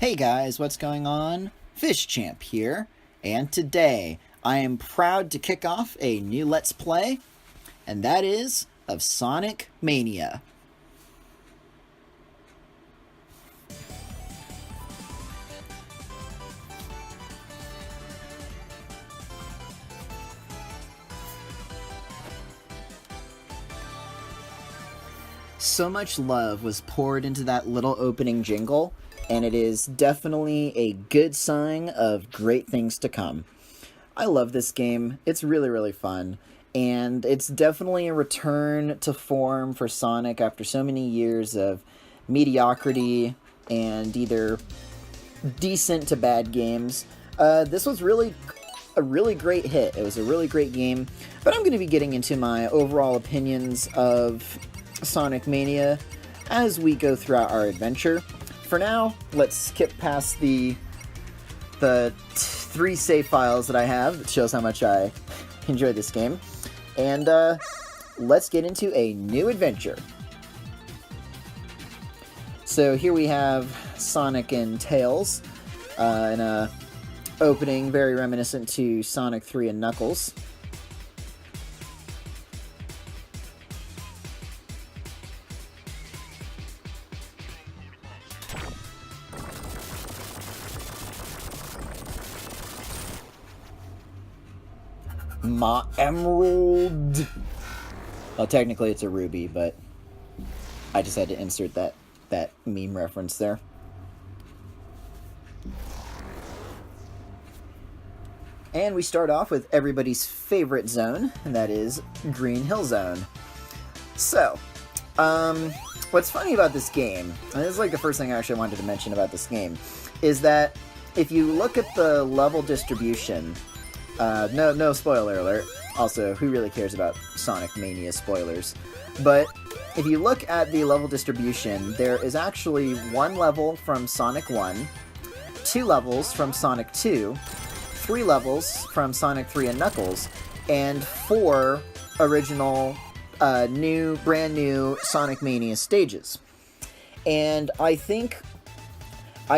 Hey guys, what's going on? Fish Champ here, and today I am proud to kick off a new Let's Play, and that is of Sonic Mania. So much love was poured into that little opening jingle, and it is definitely a good sign of great things to come. I love this game. It's really fun, and it's definitely a return to form for Sonic after so many years of mediocrity and either decent to bad games. This was a really great hit. It was a really great game, but I'm going to be getting into my overall opinions of Sonic Mania as we go throughout our adventure. For now, let's skip past the 3 save files that I have. It shows how much I enjoy this game. And let's get into a new adventure. So here we have Sonic and Tails in a opening very reminiscent to Sonic 3 and Knuckles. My emerald! Well, technically it's a ruby, but I just had to insert that meme reference there. And we start off with everybody's favorite zone, and that is Green Hill Zone. So, what's funny about this game, and this is like the first thing I actually wanted to mention about this game, is that if you look at the level distribution, no spoiler alert. Also, who really cares about Sonic Mania spoilers? But if you look at the level distribution, there is actually 1 level from Sonic 1, 2 levels from Sonic 2, 3 levels from Sonic 3 and Knuckles, and 4 original, brand new Sonic Mania stages. And I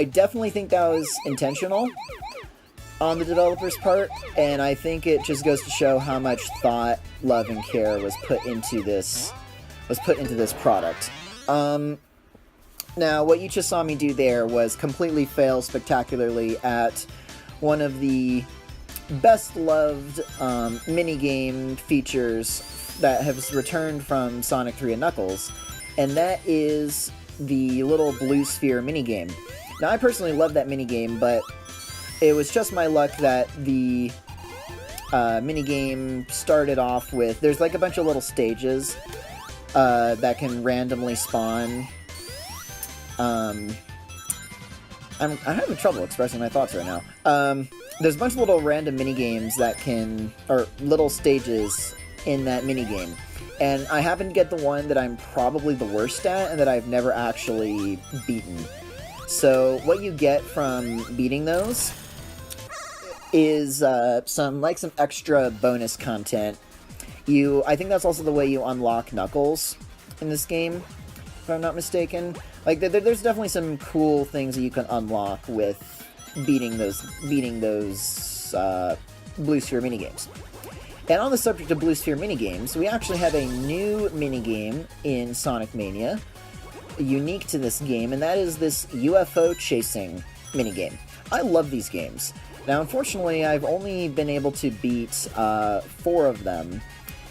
definitely think that was intentional on the developer's part, and I think it just goes to show how much thought, love, and care was put into this product. Now, what you just saw me do there was completely fail spectacularly at one of the best-loved minigame features that has returned from Sonic 3 and Knuckles, and that is the little blue sphere minigame. Now, I personally love that minigame, but it was just my luck that the minigame started off with... There's like a bunch of little stages that can randomly spawn. I'm having trouble expressing my thoughts right now. There's a bunch of little random minigames that can... or little stages in that minigame. And I happen to get the one that I'm probably the worst at and that I've never actually beaten. So what you get from beating those is some extra bonus content. I think that's also the way you unlock Knuckles in this game, if I'm not mistaken. Like, there's definitely some cool things that you can unlock with beating those Blue Sphere minigames. And on the subject of Blue Sphere minigames, we actually have a new minigame in Sonic Mania, unique to this game, and that is this UFO chasing minigame. I love these games. Now, unfortunately, I've only been able to beat 4 of them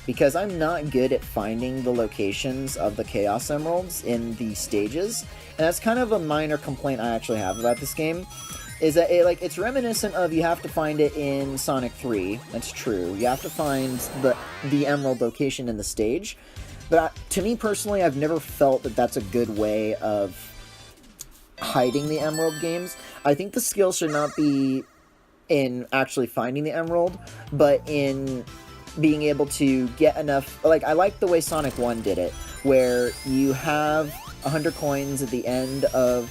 because I'm not good at finding the locations of the Chaos Emeralds in the stages, and that's kind of a minor complaint I actually have about this game, is that it's reminiscent of you have to find it in Sonic 3. That's true. You have to find the Emerald location in the stage, but to me personally, I've never felt that that's a good way of hiding the Emerald games. I think the skill should not be in actually finding the Emerald, but in being able to get enough... Like, I like the way Sonic 1 did it, where you have 100 coins at the end of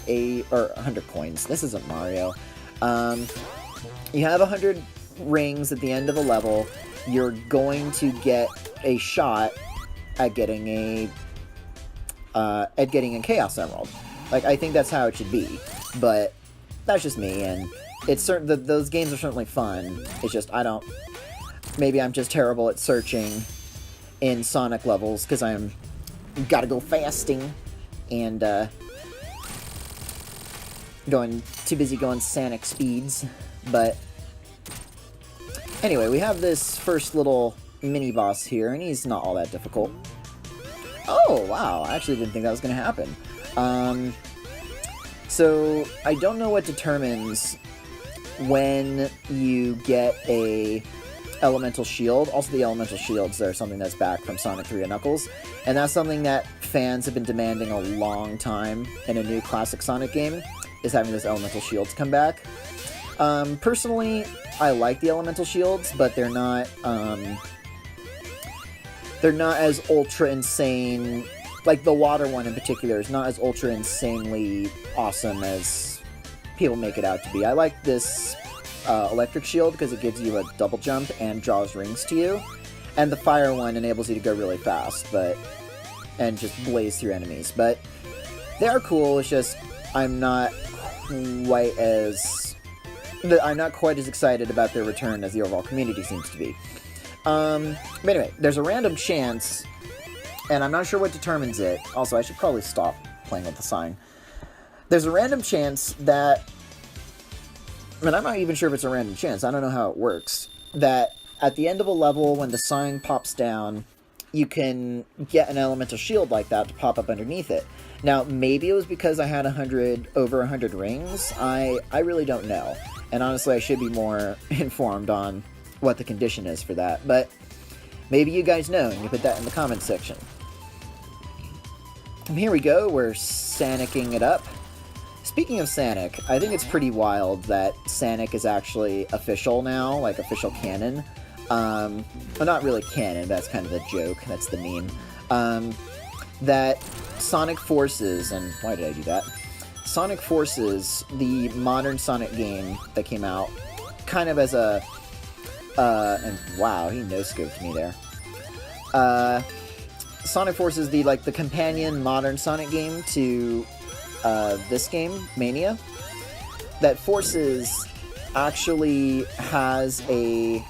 or 100 coins, this isn't Mario. You have 100 rings at the end of a level, you're going to get a shot at getting a Chaos Emerald. Like, I think that's how it should be, but that's just me, and it's certain those games are certainly fun. It's just maybe I'm just terrible at searching in Sonic levels because gotta go fasting and too busy going Sonic speeds. But anyway, we have this first little mini boss here, and he's not all that difficult. Oh wow, I actually didn't think that was gonna happen. So I don't know what determines when you get a elemental shield. Also, the elemental shields are something that's back from Sonic 3 and Knuckles, and that's something that fans have been demanding a long time in a new classic Sonic game, is having those elemental shields come back. Personally, I like the elemental shields, but they're not as ultra insane. Like, the water one in particular is not as ultra insanely awesome as people make it out to be. I like this electric shield because it gives you a double jump and draws rings to you. And the fire one enables you to go really fast, and just blaze through enemies. But they are cool, it's just I'm not quite as excited about their return as the overall community seems to be. But anyway, there's a random chance, and I'm not sure what determines it. Also, I should probably stop playing with the sign. There's a random chance that, and I'm not even sure if it's a random chance, I don't know how it works, that at the end of a level, when the sign pops down, you can get an elemental shield like that to pop up underneath it. Now, maybe it was because I had over 100 rings. I really don't know. And honestly, I should be more informed on what the condition is for that. But maybe you guys know, and you put that in the comments section. And here we go, we're Sonicking it up. Speaking of Sonic, I think it's pretty wild that Sonic is actually official now, like official canon. Well, not really canon, that's kind of the joke, that's the meme. That Sonic Forces, and why did I do that? Sonic Forces, the modern Sonic game that came out, kind of as a, and wow, he no-scoped me there. Sonic Forces, the companion modern Sonic game to this game, Mania, that Forces actually has a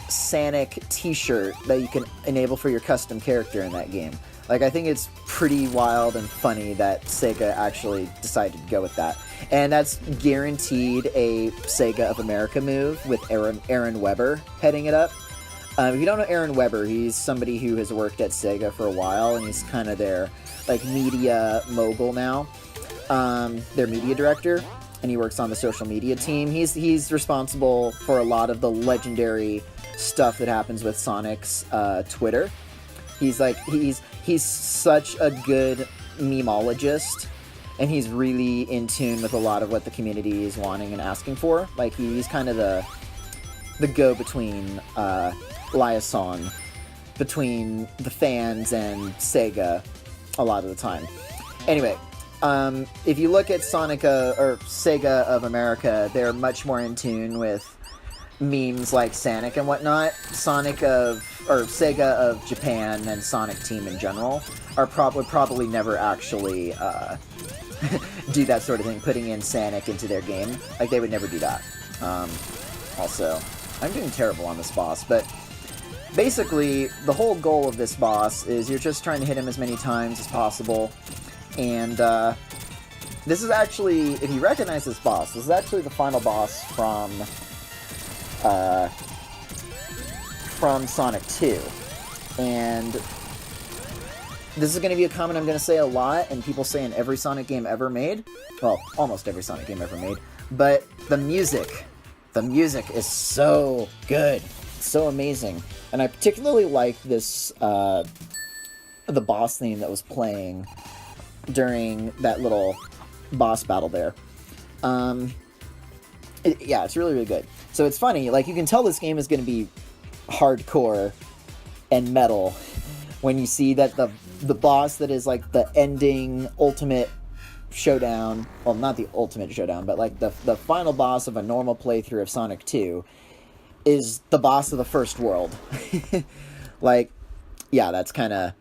Sonic t-shirt that you can enable for your custom character in that game. Like, I think it's pretty wild and funny that Sega actually decided to go with that. And that's guaranteed a Sega of America move with Aaron Weber heading it up. If you don't know Aaron Weber, he's somebody who has worked at Sega for a while, and he's kind of their, media mogul now. Their media director, and he works on the social media team. He's responsible for a lot of the legendary stuff that happens with Sonic's Twitter. He's such a good memeologist, and he's really in tune with a lot of what the community is wanting and asking for. Like, he's kind of the go-between liaison between the fans and Sega a lot of the time. Anyway, if you look at Sega of America, they're much more in tune with memes like Sonic and whatnot. Sega of Japan and Sonic Team in general would probably never actually do that sort of thing, putting in Sonic into their game. Like, they would never do that. Also, I'm doing terrible on this boss, but basically, the whole goal of this boss is you're just trying to hit him as many times as possible, and this is actually, if you recognize this boss, this is actually the final boss from Sonic 2, and this is going to be a comment I'm going to say a lot, and people say in every Sonic game ever made, well, almost every Sonic game ever made, but the music is so good, so amazing, and I particularly like this, the boss theme that was playing during that little boss battle there. Yeah, it's really, really good. So it's funny, like, you can tell this game is going to be hardcore and metal when you see that the boss that is, like, the ending ultimate showdown, well, not the ultimate showdown, but, like, the final boss of a normal playthrough of Sonic 2 is the boss of the first world. Like, yeah, that's kind of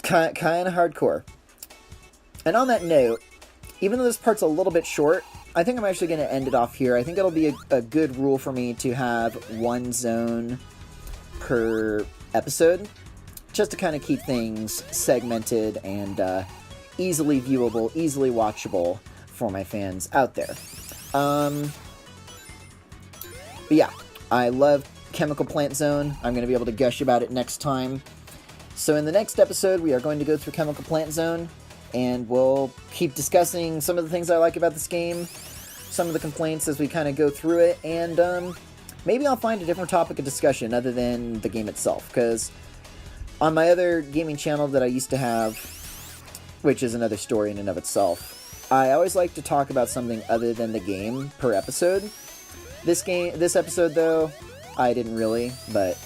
hardcore. And on that note, even though this part's a little bit short, I think I'm actually going to end it off here. I think it'll be a good rule for me to have one zone per episode, just to kind of keep things segmented and easily viewable, easily watchable for my fans out there. But yeah, I love Chemical Plant Zone. I'm going to be able to gush about it next time. So in the next episode, we are going to go through Chemical Plant Zone, and we'll keep discussing some of the things I like about this game, some of the complaints as we kind of go through it, and maybe I'll find a different topic of discussion other than the game itself, because on my other gaming channel that I used to have, which is another story in and of itself, I always like to talk about something other than the game per episode. This episode, though, I didn't really, but...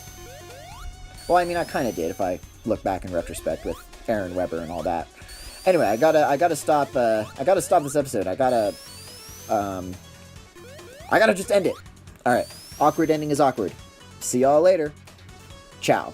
Well, I mean, I kind of did if I look back in retrospect with Aaron Weber and all that. Anyway, I gotta stop this episode. I gotta just end it. Alright, awkward ending is awkward. See y'all later. Ciao.